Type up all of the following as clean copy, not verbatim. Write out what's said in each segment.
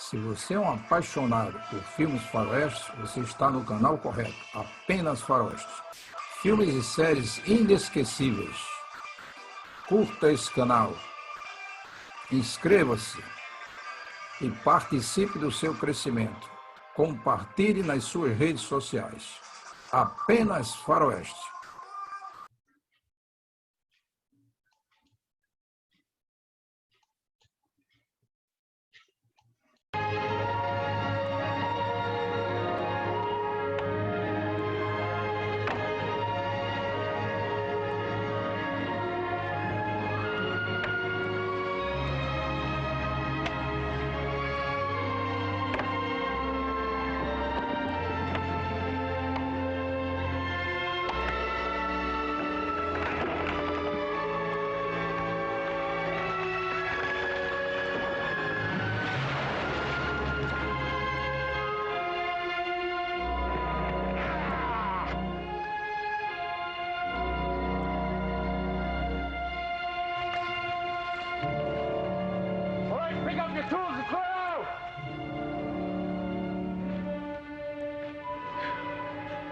Se você é um apaixonado por filmes faroestes, você está no canal correto. Apenas faroestes. Filmes e séries inesquecíveis. Curta esse canal. Inscreva-se e participe do seu crescimento. Compartilhe nas suas redes sociais. Apenas faroeste.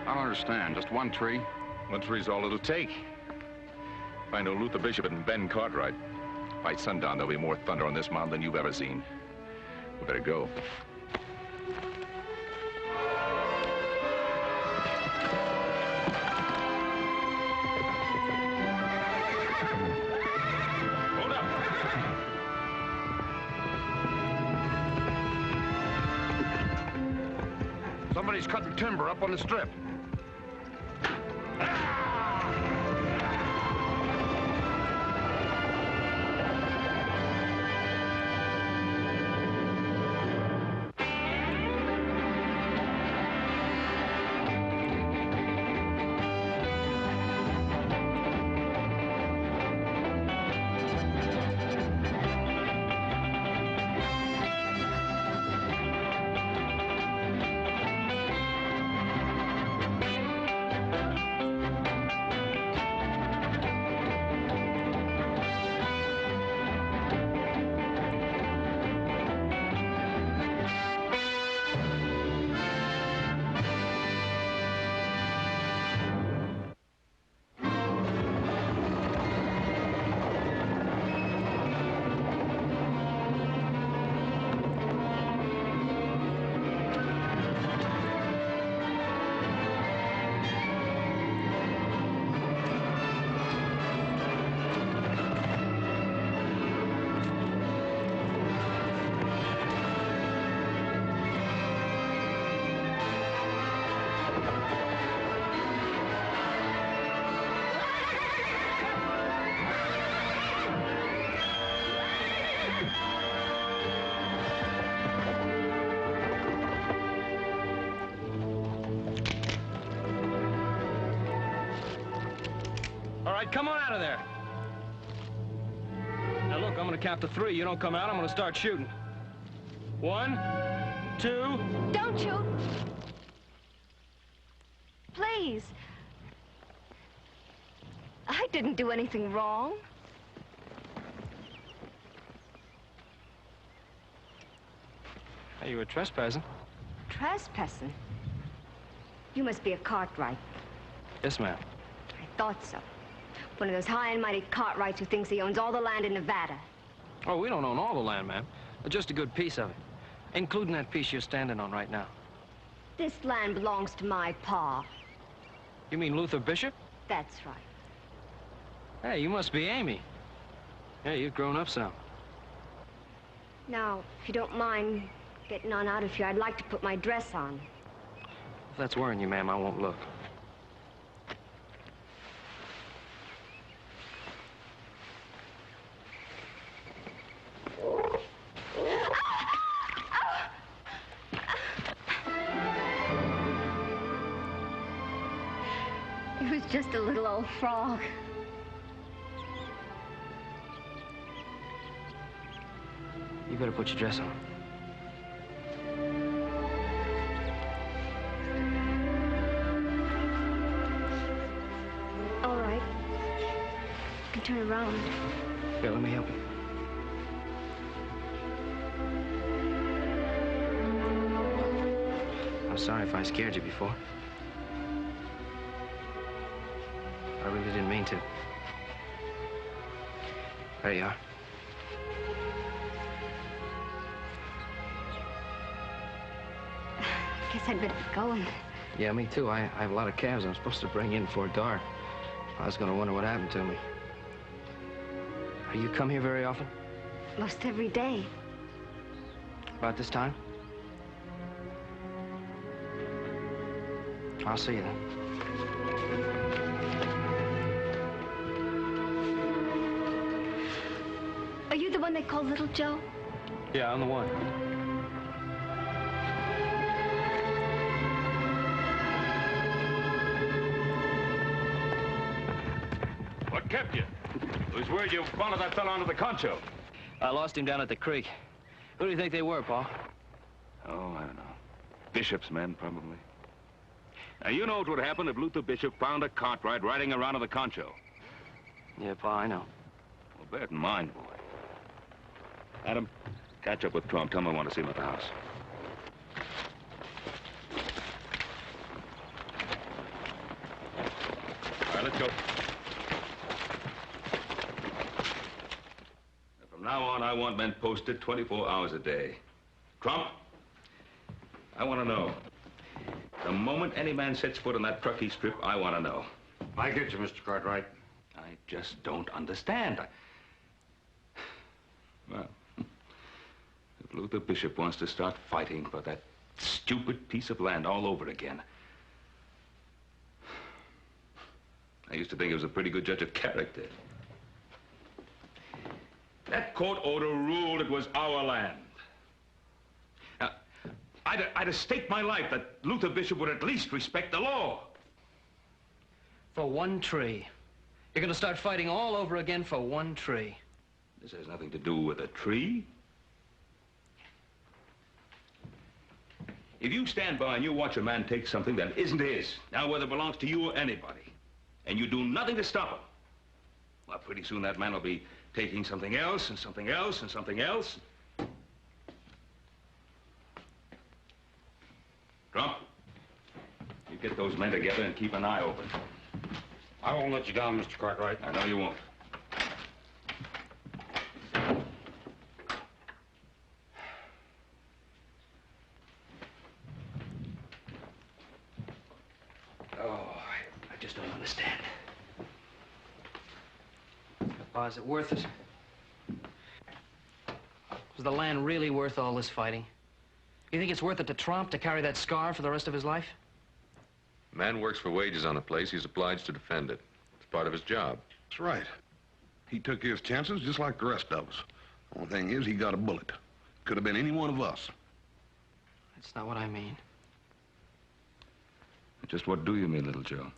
I don't understand. Just one tree? One tree's all it'll take. If I know Luther Bishop and Ben Cartwright, by sundown there'll be more thunder on this mountain than you've ever seen. We better go. Hold up! Somebody's cutting timber up on the strip. Come on out of there. Now look, I'm gonna count to 3. You don't come out, I'm gonna start shooting. 1, 2... Don't shoot. Please. I didn't do anything wrong. Hey, you were trespassing. Trespassing? You must be a Cartwright. Yes, ma'am. I thought so. One of those high and mighty Cartwrights who thinks he owns all the land in Nevada. Oh, we don't own all the land, ma'am. Just a good piece of it. Including that piece you're standing on right now. This land belongs to my pa. You mean Luther Bishop? That's right. Hey, you must be Amy. Yeah, you've grown up some. Now, if you don't mind getting on out of here, I'd like to put my dress on. If that's worrying you, ma'am, I won't look. It was just a little old frog. You better put your dress on. All right. You can turn around. Here, let me help you. I'm sorry if I scared you before. I really didn't mean to. There you are. I guess I'd better be going. Yeah, me too. I have a lot of calves I'm supposed to bring in before dark. I was gonna wonder what happened to me. You come here very often? Most every day. About this time? I'll see you then. Are you the one they call Little Joe? Yeah, I'm the one. What kept you? Who's word you followed that fellow onto the concho? I lost him down at the creek. Who do you think they were, Paul? Oh, I don't know. Bishop's men, probably. Now, you know what would happen if Luther Bishop found a Cartwright riding around on the concho. Yeah, Pa, I know. Well, bear it in mind, boy. Adam, catch up with Trump. Tell him I want to see him at the house. All right, let's go. From now on, I want men posted 24 hours a day. Trump, I want to know. The moment any man sets foot on that Truckee Strip, I want to know. I get you, Mr. Cartwright. I just don't understand. Well, if Luther Bishop wants to start fighting for that stupid piece of land all over again, I used to think he was a pretty good judge of character. That court order ruled it was our land. Now, I'd have staked my life that Luther Bishop would at least respect the law. For one tree. You're gonna start fighting all over again for one tree. This has nothing to do with a tree. If you stand by and you watch a man take something that isn't his, now whether it belongs to you or anybody, and you do nothing to stop him, well, pretty soon that man will be taking something else and something else and something else. Trump, you get those men together and keep an eye open. I won't let you down, Mr. Cartwright. I know you won't. Oh, I just don't understand. Pa, is it worth it? Was the land really worth all this fighting? You think it's worth it to Trump to carry that scar for the rest of his life? Man works for wages on a place, he's obliged to defend it. It's part of his job. That's right. He took his chances just like the rest of us. Only thing is, he got a bullet. Could have been any one of us. That's not what I mean. Just what do you mean, little Joe?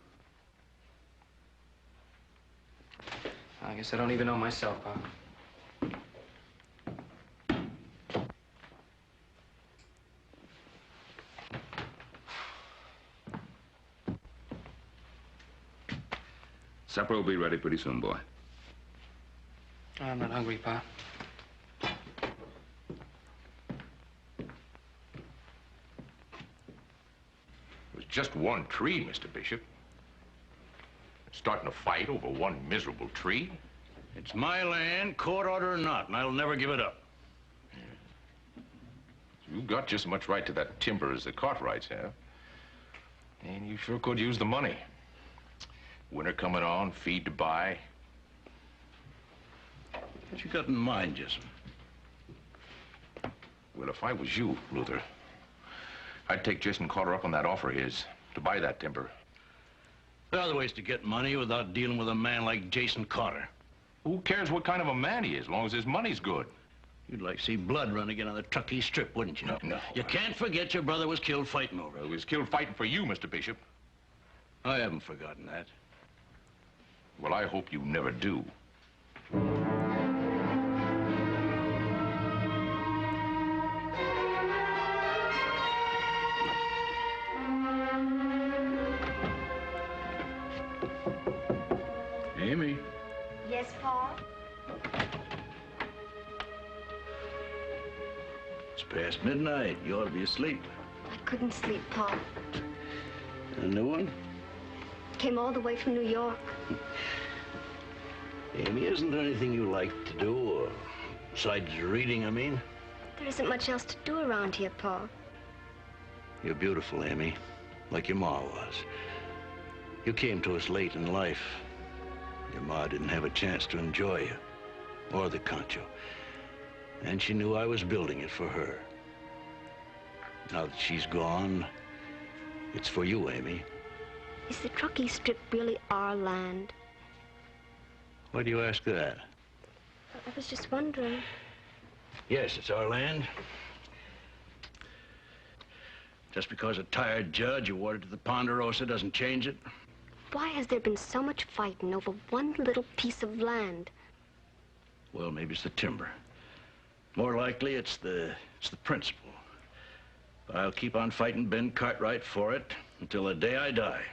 I guess I don't even know myself, Pa. Supper will be ready pretty soon, boy. I'm not hungry, Pa. It was just one tree, Mr. Bishop. Starting a fight over one miserable tree? It's my land, court order or not, and I'll never give it up. You got just as much right to that timber as the Cartwrights have. And you sure could use the money. Winter coming on, feed to buy. What you got in mind, Jason? Well, if I was you, Luther, I'd take Jason Carter up on that offer of his to buy that timber. There are other ways to get money without dealing with a man like Jason Carter. Who cares what kind of a man he is, as long as his money's good? You'd like to see blood run again on the Truckee Strip, wouldn't you? No. You can't forget your brother was killed fighting over it. He was killed fighting for you, Mr. Bishop. I haven't forgotten that. Well, I hope you never do. Amy. Yes, Pa? It's past midnight. You ought to be asleep. I couldn't sleep, Pa. A new one? Came all the way from New York. Amy, isn't there anything you like to do, or besides reading, I mean? There isn't much else to do around here, Pa. You're beautiful, Amy, like your ma was. You came to us late in life. Your ma didn't have a chance to enjoy you, or the concho. And she knew I was building it for her. Now that she's gone, it's for you, Amy. Is the Truckee Strip really our land? Why do you ask that? I was just wondering. Yes, it's our land. Just because a tired judge awarded to the Ponderosa doesn't change it. Why has there been so much fighting over one little piece of land? Well, maybe it's the timber. More likely, it's the principle. But I'll keep on fighting Ben Cartwright for it until the day I die.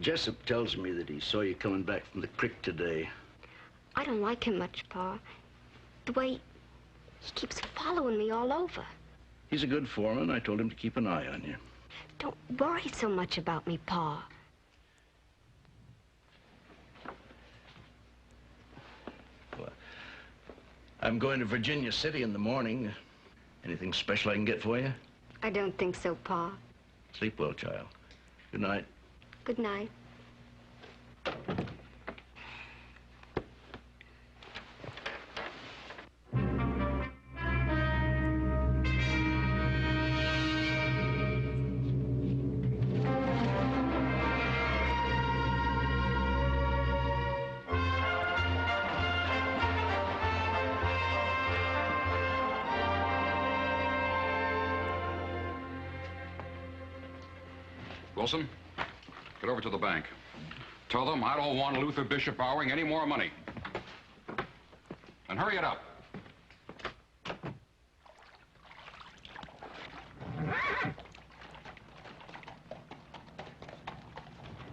Jessup tells me that he saw you coming back from the creek today. I don't like him much, Pa. The way he keeps following me all over. He's a good foreman. I told him to keep an eye on you. Don't worry so much about me, Pa. Well, I'm going to Virginia City in the morning. Anything special I can get for you? I don't think so, Pa. Sleep well, child. Good night. Good night. Wilson, get over to the bank. Tell them I don't want Luther Bishop borrowing any more money. And hurry it up.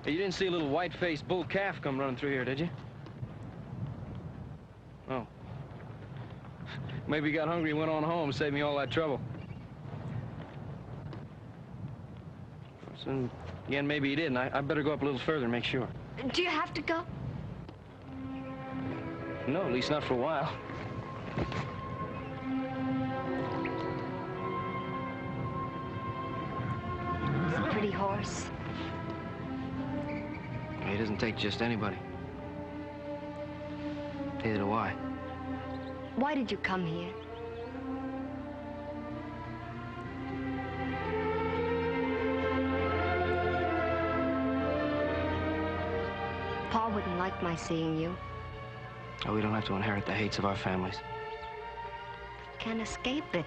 Hey, you didn't see a little white-faced bull calf come running through here, did you? Oh. Maybe he got hungry and went on home, saved me all that trouble. So, again, maybe he didn't. I better go up a little further and make sure. Do you have to go? No, at least not for a while. It's a pretty horse. He doesn't take just anybody. Neither do I. Why did you come here? Pa wouldn't like my seeing you. Oh, we don't have to inherit the hates of our families. Can't escape it.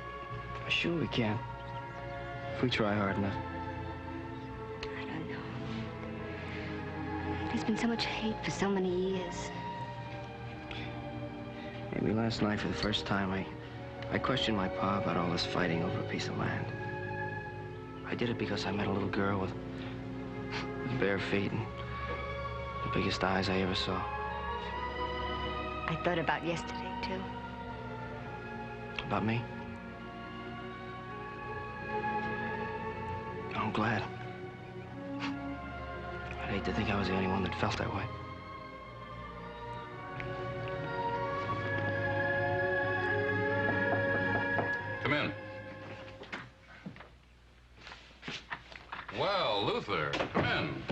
Sure we can. If we try hard enough. I don't know. There's been so much hate for so many years. Maybe last night, for the first time, I questioned my pa about all this fighting over a piece of land. I did it because I met a little girl with bare feet and the biggest eyes I ever saw. I thought about yesterday, too. About me? I'm glad. I'd hate to think I was the only one that felt that way. Come in. Well, Luther, come in.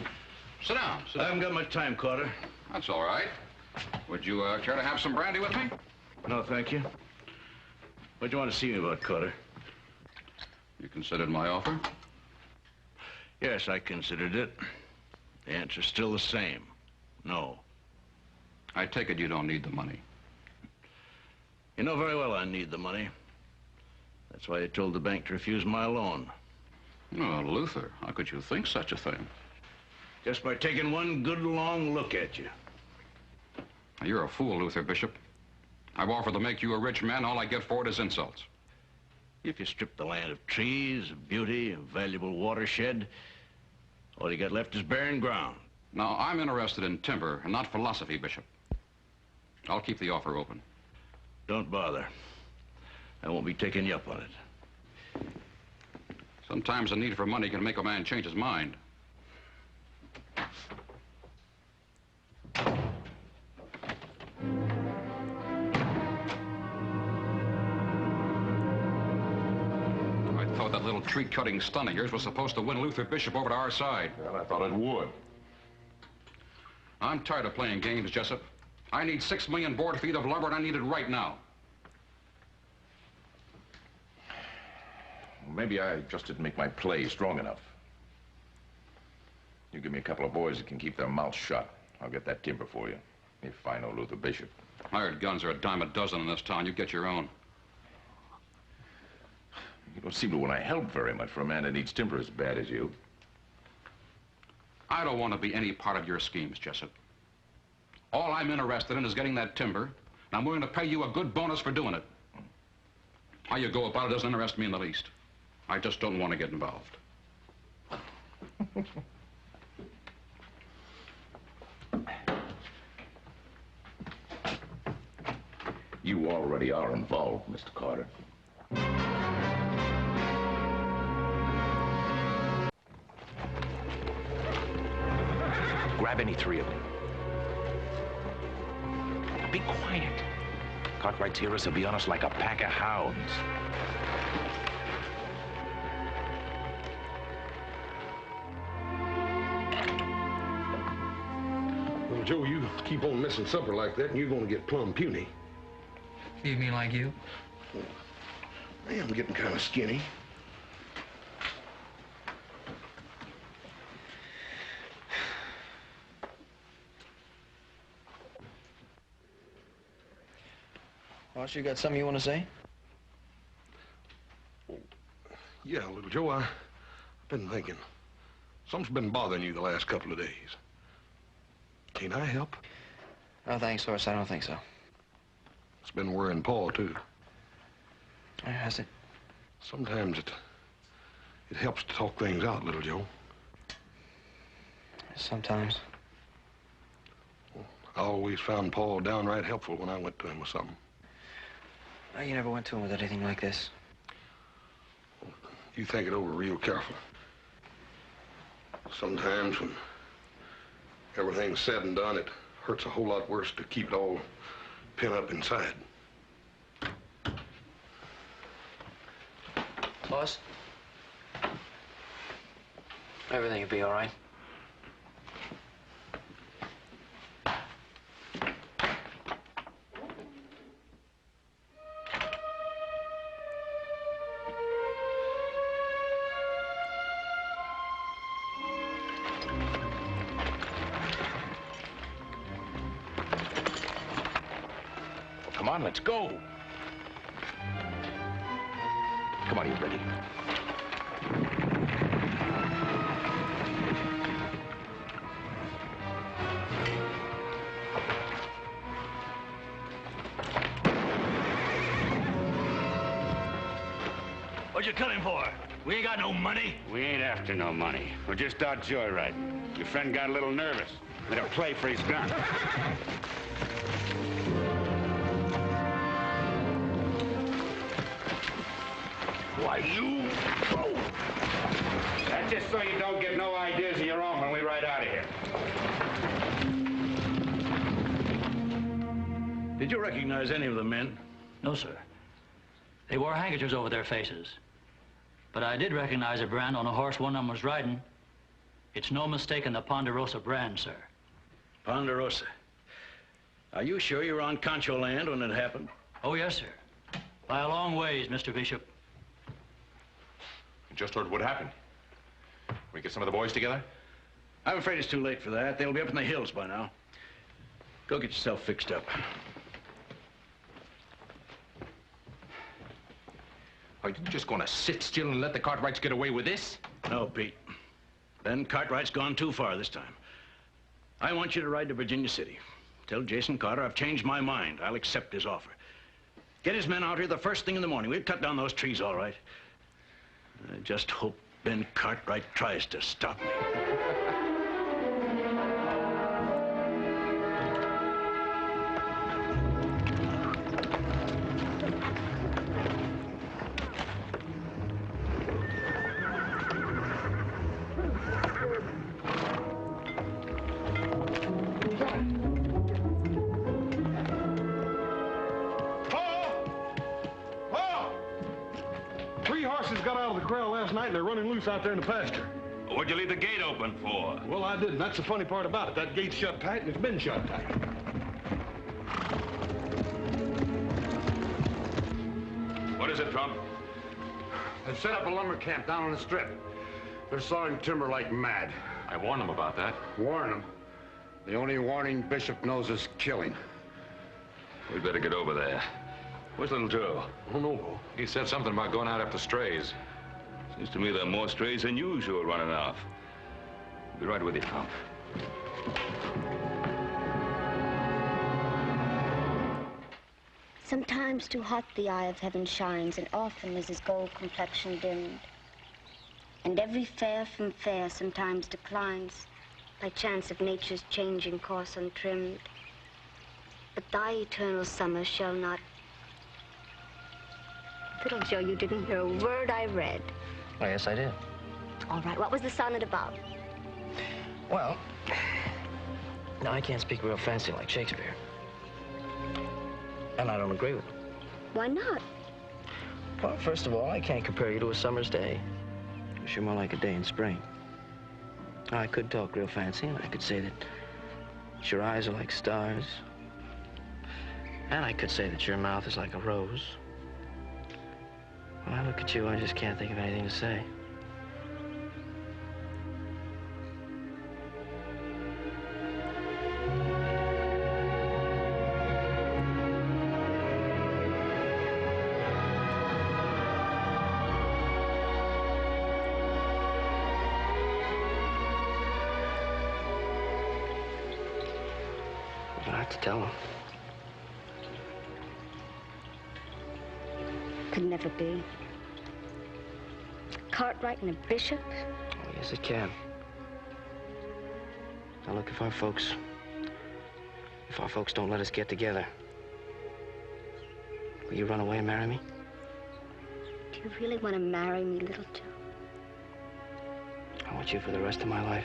Sit down. I haven't got much time, Carter. That's all right. Would you care to have some brandy with me? No, thank you. What'd you want to see me about, Carter? You considered my offer? Yes, I considered it. The answer's still the same. No. I take it you don't need the money. You know very well I need the money. That's why I told the bank to refuse my loan. Oh, Luther, how could you think such a thing? Just by taking one good long look at you. You're a fool, Luther Bishop. I've offered to make you a rich man. All I get for it is insults. If you strip the land of trees, of beauty, of valuable watershed, all you got left is barren ground. Now, I'm interested in timber and not philosophy, Bishop. I'll keep the offer open. Don't bother. I won't be taking you up on it. Sometimes the need for money can make a man change his mind. I thought that little tree-cutting stunt of yours was supposed to win Luther Bishop over to our side. Well, I thought it would. I'm tired of playing games, Jessup. I need 6 million board feet of lumber, and I need it right now. Maybe I just didn't make my play strong enough. You give me a couple of boys that can keep their mouths shut. I'll get that timber for you, if I know Luther Bishop. Hired guns are a dime a dozen in this town. You get your own. You don't seem to want to help very much for a man that needs timber as bad as you. I don't want to be any part of your schemes, Jessup. All I'm interested in is getting that timber, and I'm willing to pay you a good bonus for doing it. How you go about it doesn't interest me in the least. I just don't want to get involved. You already are involved, Mr. Carter. Grab any three of them. Be quiet. Cartwrights hear us will be on us like a pack of hounds. Well, Joe, you keep on missing supper like that, and you're going to get plumb puny. You mean like you? I am getting kind of skinny. Boss, you got something you want to say? Yeah, little Joe, I've been thinking. Something's been bothering you the last couple of days. Can't I help? No, thanks, Horace. I don't think so. It's been worrying Paul, too. Has it? Sometimes it helps to talk things out, little Joe. Sometimes. I always found Paul downright helpful when I went to him with something. No, you never went to him with anything like this. You think it over real careful. Sometimes when everything's said and done, it hurts a whole lot worse to keep it all pent up inside. Boss? Everything will be all right. Come on, let's go. Come on, you ready? What you cut him for? We ain't got no money. We ain't after no money. We're just out joyriding. Your friend got a little nervous. Made a play for his gun. Why, you... Oh. That's just so you don't get no ideas of your own when we ride out of here. Did you recognize any of the men? No, sir. They wore handkerchiefs over their faces. But I did recognize a brand on a horse one of them was riding. It's no mistake in the Ponderosa brand, sir. Ponderosa. Are you sure you were on Concho land when it happened? Oh, yes, sir. By a long ways, Mr. Bishop. You just heard what happened. We get some of the boys together? I'm afraid it's too late for that. They'll be up in the hills by now. Go get yourself fixed up. Are you just going to sit still and let the Cartwrights get away with this? No, Pete. Ben Cartwright's gone too far this time. I want you to ride to Virginia City. Tell Jason Carter I've changed my mind. I'll accept his offer. Get his men out here the first thing in the morning. We'll cut down those trees, all right. I just hope Ben Cartwright tries to stop me. 3 horses got out of the corral last night and they're running loose out there in the pasture. What'd you leave the gate open for? Well, I didn't. That's the funny part about it. That gate's shut tight and it's been shut tight. What is it, Trump? They've set up a lumber camp down on the strip. They're sawing timber like mad. I warned them about that. Warn them? The only warning Bishop knows is killing. We'd better get over there. Where's little Joe? I don't know. He said something about going out after strays. Seems to me there are more strays than usual running off. I'll be right with you, Trump. Sometimes too hot the eye of heaven shines, and often is his gold complexion dimmed. And every fair from fair sometimes declines, by chance of nature's changing course untrimmed. But thy eternal summer shall not... Little Joe, you didn't hear a word I read. Oh, yes, I did. All right, what was the sonnet about? Well, now I can't speak real fancy like Shakespeare. And I don't agree with him. Why not? Well, first of all, I can't compare you to a summer's day. You're more like a day in spring. I could talk real fancy, and I could say that your eyes are like stars. And I could say that your mouth is like a rose. When I look at you, I just can't think of anything to say. I have to tell him. Could never be. Cartwright and a bishop? Oh, yes, it can. Now, look, if our folks don't let us get together, will you run away and marry me? Do you really want to marry me, little Joe? I want you for the rest of my life.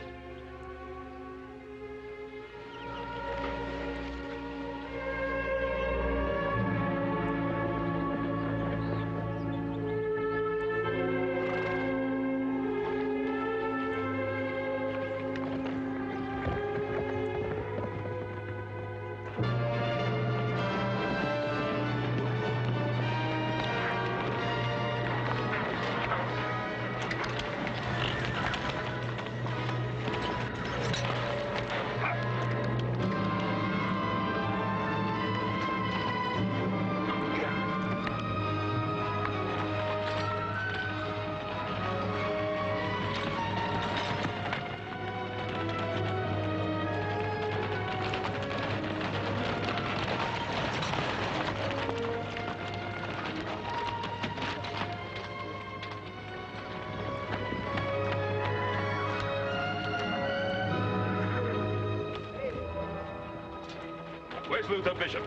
Where's Luther Bishop?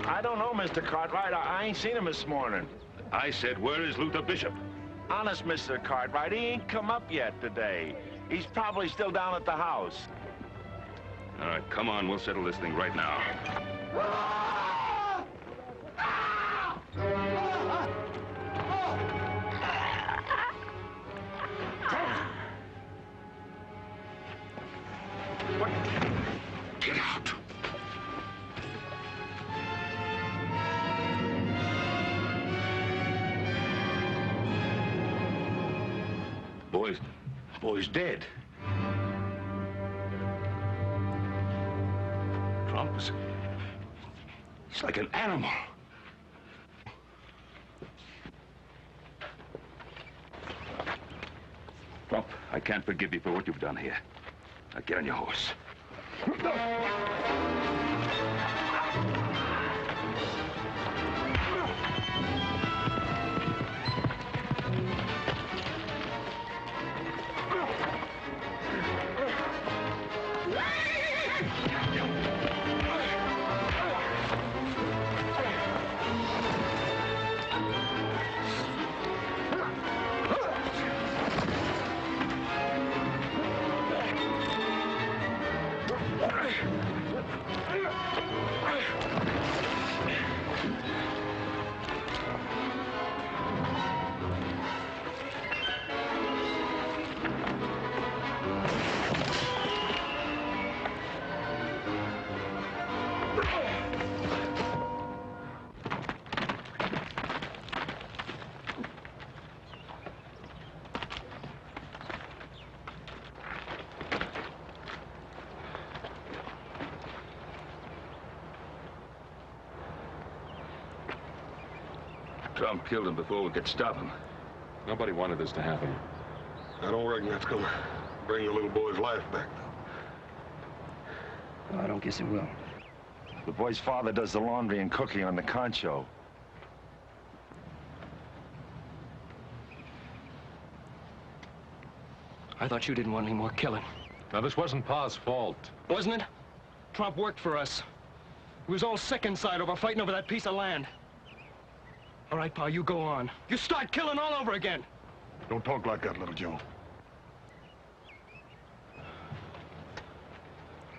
I don't know, Mr. Cartwright. I ain't seen him this morning. I said, where is Luther Bishop? Honest, Mr. Cartwright, he ain't come up yet today. He's probably still down at the house. All right, come on, we'll settle this thing right now. What? Get out. Boy's dead. He's like an animal. Trump, I can't forgive you for what you've done here. Now get on your horse. Trump killed him before we could stop him. Nobody wanted this to happen. I don't reckon that's gonna bring the little boy's life back, though. I don't guess it will. The boy's father does the laundry and cooking on the concho. I thought you didn't want any more killing. Now, this wasn't Pa's fault. Wasn't it? Trump worked for us. We was all sick inside over fighting over that piece of land. All right, Pa, you go on. You start killing all over again. Don't talk like that, little Joe.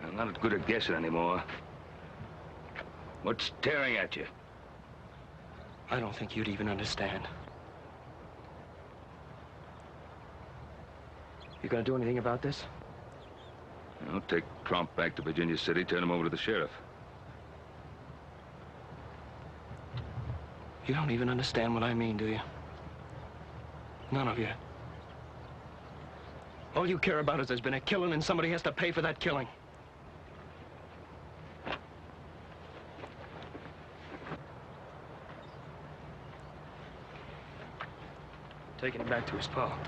I'm not as good at guessing anymore. What's tearing at you? I don't think you'd even understand. You gonna do anything about this? I'll take Trump back to Virginia City, turn him over to the sheriff. You don't even understand what I mean, do you? None of you. All you care about is there's been a killing and somebody has to pay for that killing. Taking him back to his pa.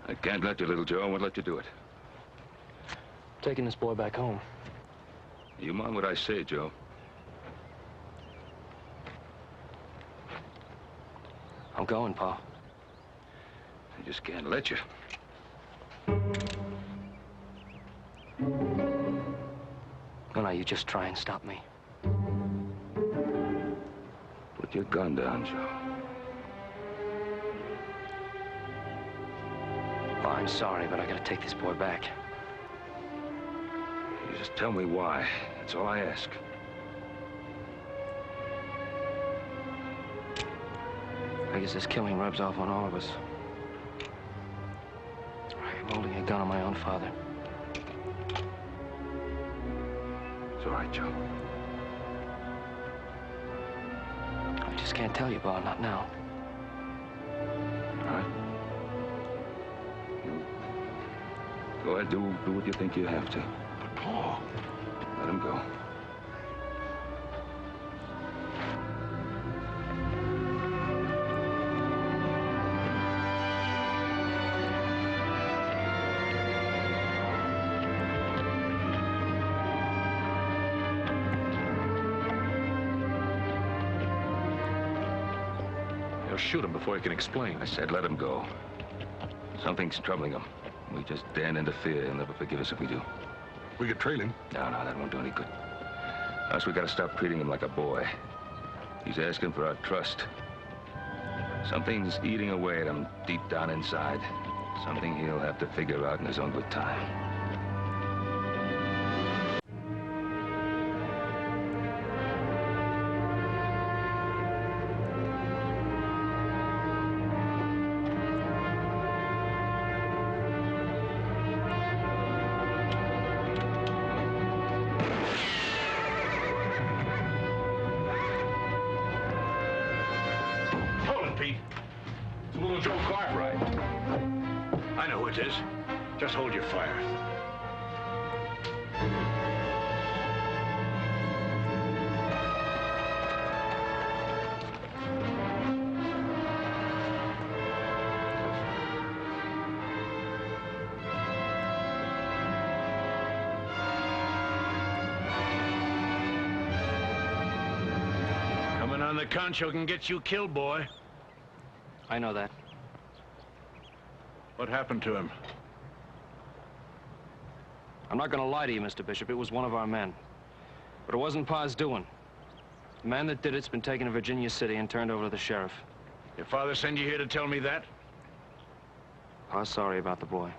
I can't let you, little Joe. I won't let you do it. Taking this boy back home. You mind what I say, Joe? I'm going, Pa. I just can't let you. No, you just try and stop me. Put your gun down, Joe. Well, I'm sorry, but I gotta take this boy back. You just tell me why. That's all I ask. I guess this killing rubs off on all of us. I'm holding a gun on my own father. It's all right, Joe. I just can't tell you, Pa, not now. All right. Go ahead, do what you think you have to. But, Pa... Let him go. You'll shoot him before he can explain. I said let him go. Something's troubling him. We just daren't interfere. He'll never forgive us if we do. We could trail him. No, that won't do any good. Us, we gotta stop treating him like a boy. He's asking for our trust. Something's eating away at him deep down inside. Something he'll have to figure out in his own good time. It's little Joe Cartwright. I know who it is. Just hold your fire. Coming on the concho can get you killed, boy. I know that. What happened to him? I'm not gonna lie to you, Mr. Bishop. It was one of our men. But it wasn't Pa's doing. The man that did it's been taken to Virginia City and turned over to the sheriff. Your father send you here to tell me that? Pa's sorry about the boy.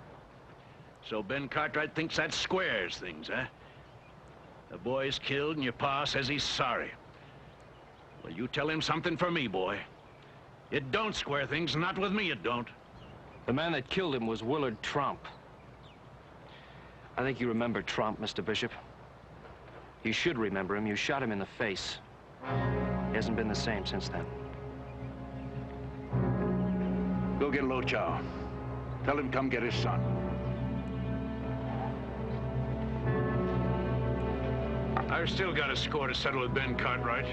So Ben Cartwright thinks that squares things, huh? The boy's killed and your pa says he's sorry. Well, you tell him something for me, boy. It don't square things, not with me it don't. The man that killed him was Willard Trump. I think you remember Trump, Mr. Bishop. You should remember him. You shot him in the face. He hasn't been the same since then. Go get Lo Chow. Tell him come get his son. I've still got a score to settle with Ben Cartwright.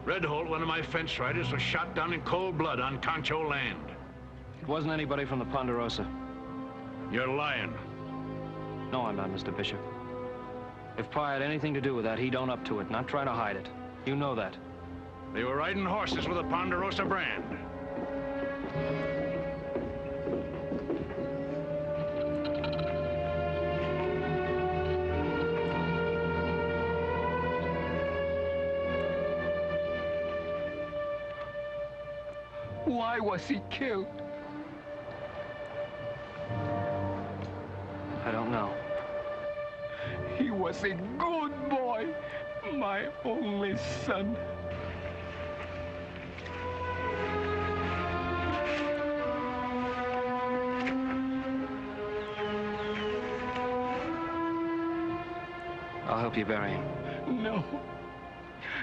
Red Holt, one of my fence riders, was shot down in cold blood on Concho land. It wasn't anybody from the Ponderosa. You're lying. No, I'm not, Mr. Bishop. If Pa had anything to do with that, he'd own up to it, not try to hide it. You know that. They were riding horses with a Ponderosa brand. Why was he killed? I don't know. He was a good boy, my only son. I'll help you bury him. No.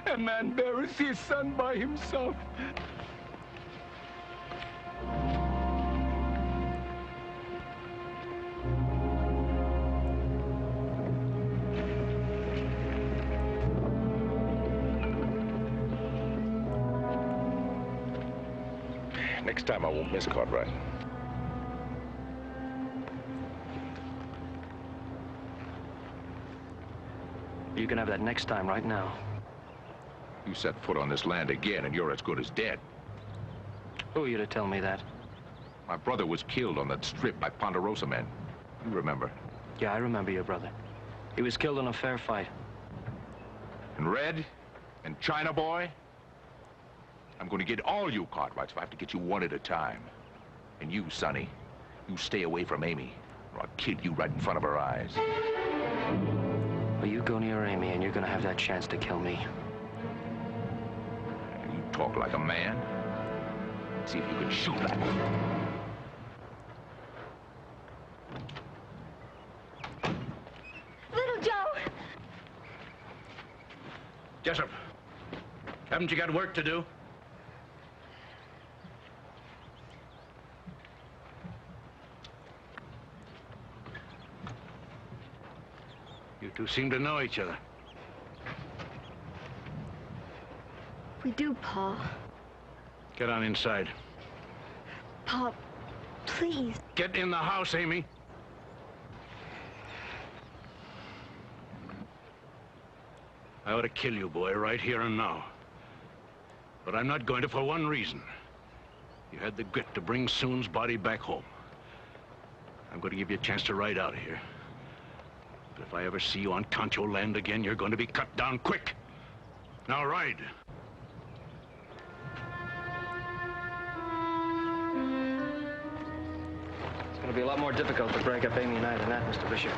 A man buries his son by himself. Next time I won't miss Cartwright. You can have that next time right now. You set foot on this land again and you're as good as dead. Who are you to tell me that? My brother was killed on that strip by Ponderosa men. You remember? Yeah, I remember your brother. He was killed in a fair fight. And Red? And China Boy? I'm going to get all you Cartwrights if I have to get you one at a time. And you, Sonny, you stay away from Amy, or I'll kill you right in front of her eyes. Well, you go near Amy and you're going to have that chance to kill me. You talk like a man. See if you can shoot like one. Little Joe! Jessup, haven't you got work to do? You two seem to know each other. We do, Pa. Get on inside. Pa, please. Get in the house, Amy. I ought to kill you, boy, right here and now. But I'm not going to for one reason. You had the grit to bring Soon's body back home. I'm going to give you a chance to ride out of here. But if I ever see you on Concho land again, you're going to be cut down quick. Now ride. It's going to be a lot more difficult to break up Amy and I than that, Mr. Bishop.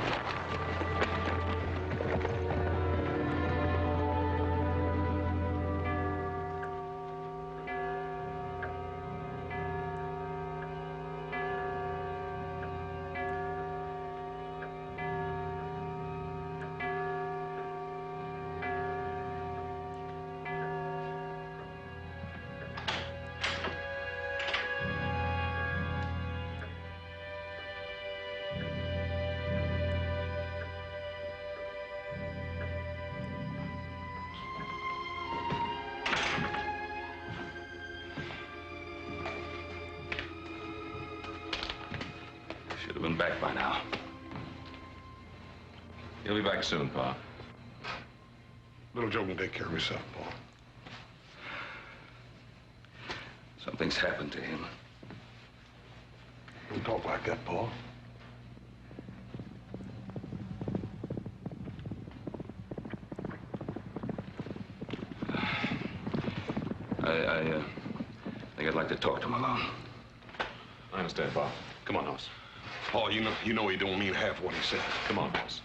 Should have been back by now. He'll be back soon, Pa. Little Joe can take care of himself, Paul. Something's happened to him. Don't talk like that, Paul. I think I'd like to talk to him alone. I understand, Pa. Come on, Hoss. Paul, you know he don't mean half what he said. Come on, Hoss.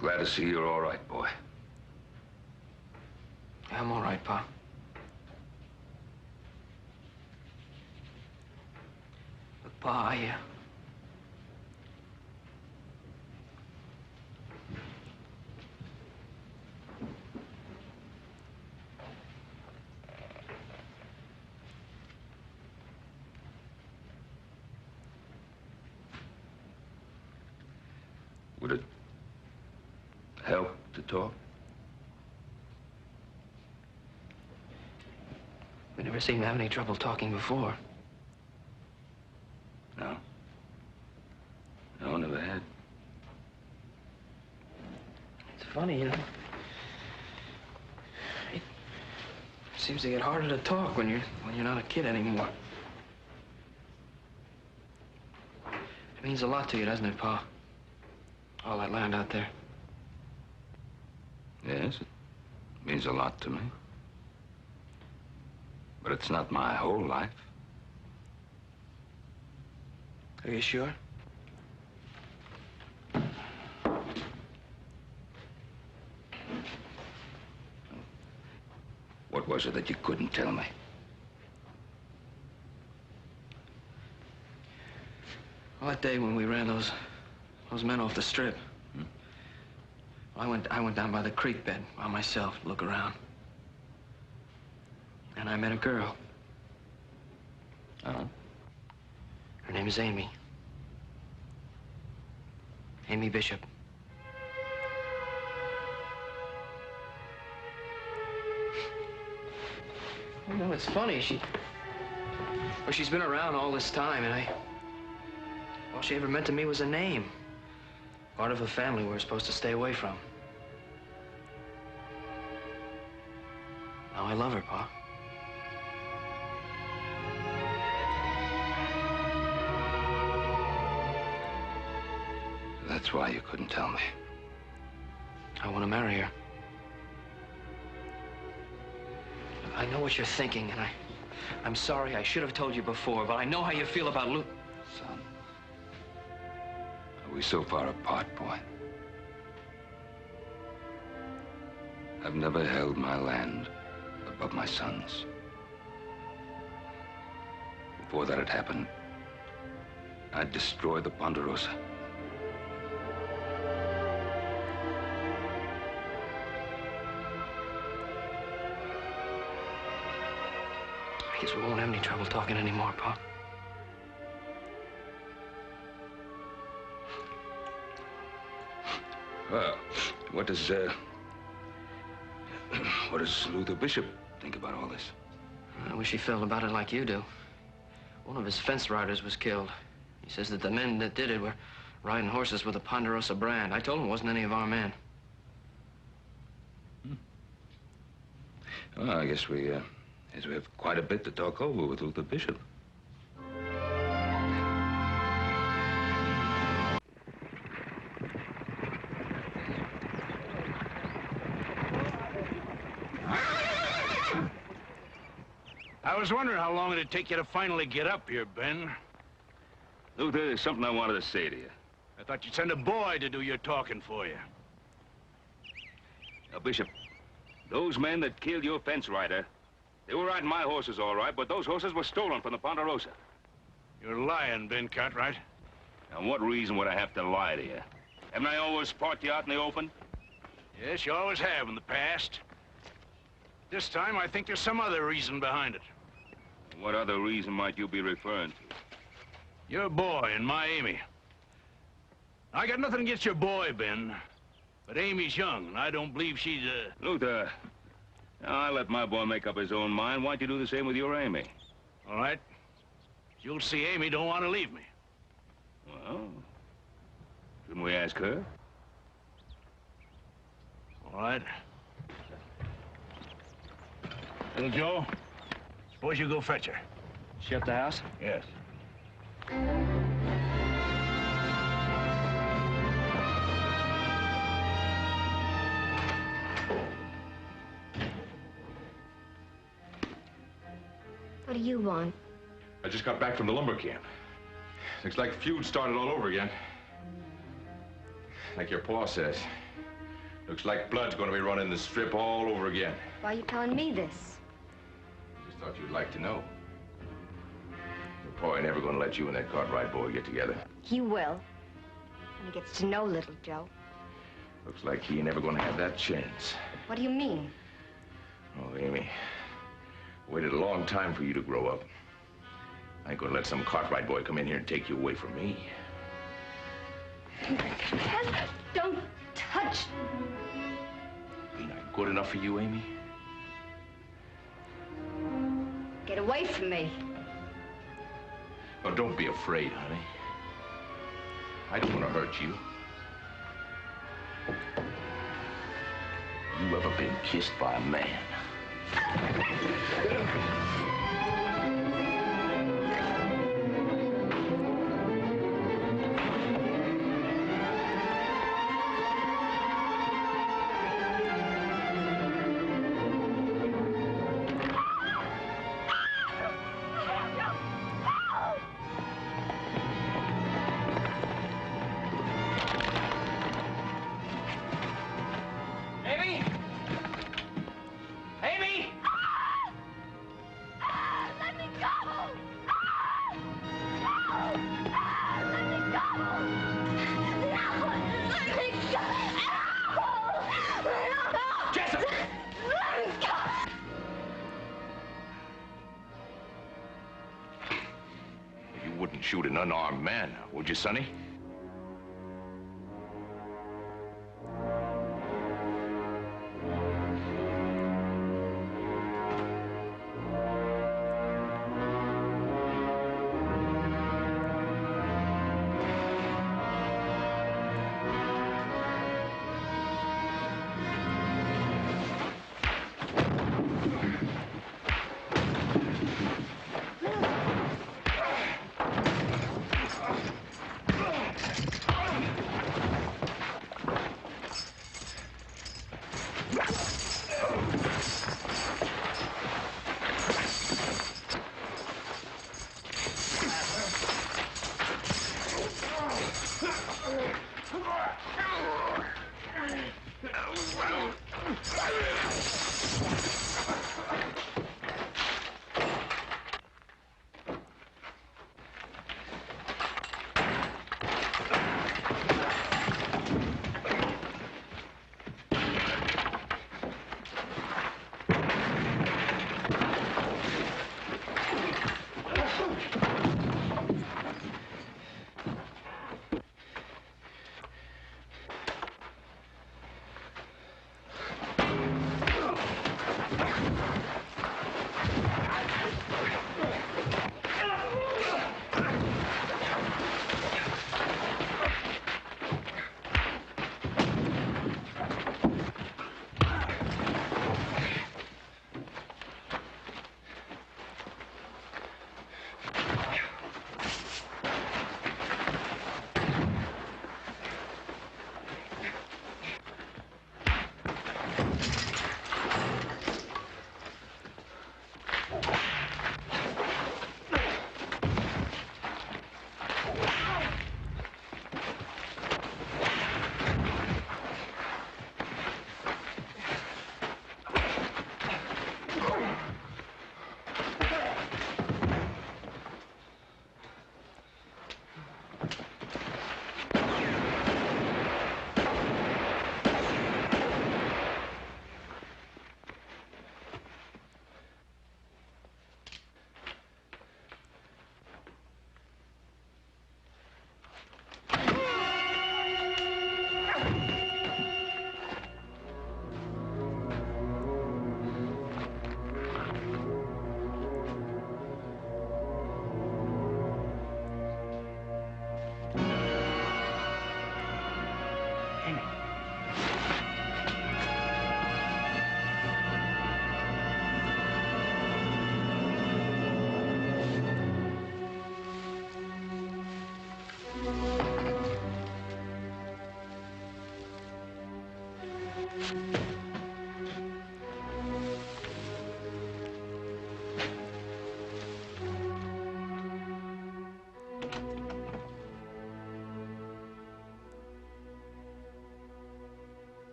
Glad to see you're all right, boy. I'm all right, Pa. But, Pa, Would it help to talk? we never seemed to have any trouble talking before. No. No, never had. It's funny, you know. It seems to get harder to talk when you're not a kid anymore. It means a lot to you, doesn't it, Pa? All that land out there. Yes, it means a lot to me. But it's not my whole life. Are you sure? What was it that you couldn't tell me? Well, that day when we ran those men off the strip. I went down by the creek bed by myself to look around. And I met a girl. Oh? Her name is Amy. Amy Bishop. You know, it's funny. She's been around all this time, and all she ever meant to me was a name. Part of a family we're supposed to stay away from. Now I love her, Pa. That's why you couldn't tell me. I want to marry her. I know what you're thinking, and I'm sorry I should have told you before, but I know how you feel about Luke. Son, are we so far apart, boy? I've never held my land above my son's. Before that had happened, I'd destroyed the Ponderosa. I guess we won't have any trouble talking anymore, Pa. Well, what does Luther Bishop think about all this? I wish he felt about it like you do. One of his fence riders was killed. He says that the men that did it were riding horses with a Ponderosa brand. I told him it wasn't any of our men. Well, I guess we have quite a bit to talk over with Luther Bishop. I was wondering how long it'd take you to finally get up here, Ben. Luther, there's something I wanted to say to you. I thought you'd send a boy to do your talking for you. Now, Bishop, those men that killed your fence rider, they were riding my horses all right, but those horses were stolen from the Ponderosa. You're lying, Ben Cartwright. Now, what reason would I have to lie to you? Haven't I always fought you out in the open? Yes, you always have in the past. This time, I think there's some other reason behind it. What other reason might you be referring to? Your boy and my Amy. I got nothing against your boy, Ben. But Amy's young, and I don't believe she's Luther, I let my boy make up his own mind. Why don't you do the same with your Amy? All right. You'll see Amy don't want to leave me. Well, shouldn't we ask her? All right. Little Joe, suppose you go fetch her. She at the house? Yes. What do you want? I just got back from the lumber camp. Looks like feud started all over again. Like your pa says. Looks like blood's gonna be running the strip all over again. Why are you telling me this? Just thought you'd like to know. Your boy never gonna let you and that Cartwright boy get together. He will. When he gets to know little Joe. Looks like he ain't ever gonna have that chance. What do you mean? Oh, Amy, waited a long time for you to grow up. I ain't gonna let some Cartwright boy come in here and take you away from me. Don't touch. Ain't I good enough for you, Amy? Get away from me. Oh, don't be afraid, honey. I don't want to hurt you. You ever been kissed by a man? Shoot an unarmed man, would you, Sonny?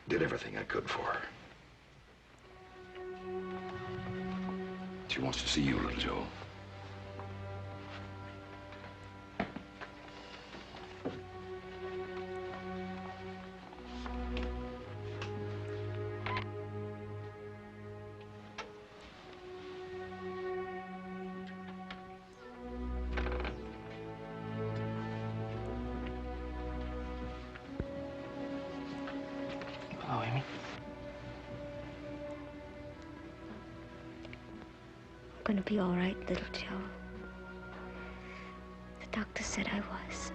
Did everything I could for her. She wants to see you, little Joe. Hello, Amy. I'm gonna be all right, little Joe. The doctor said I was.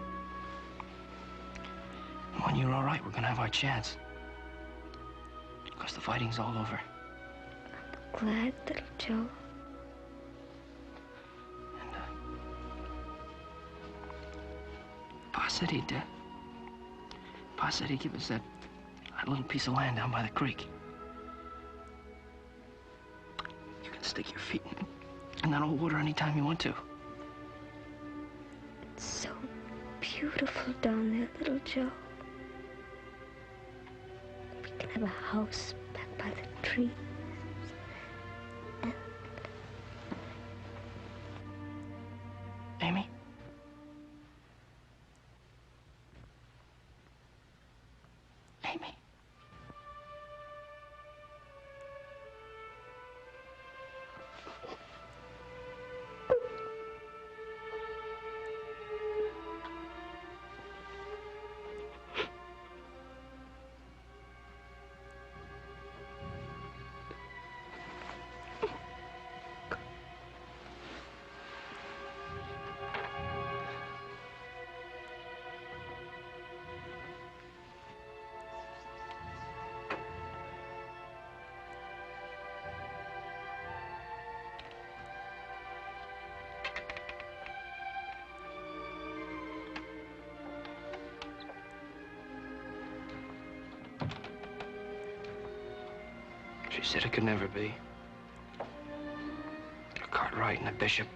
When you're all right, we're gonna have our chance. Because the fighting's all over. Glad, little Joe. Pa said he'd give us that little piece of land down by the creek. You can stick your feet in that old water anytime you want to. It's so beautiful down there, little Joe. We can have a house back by the tree. Amy? Amy? She said it could never be. A Cartwright and a bishop.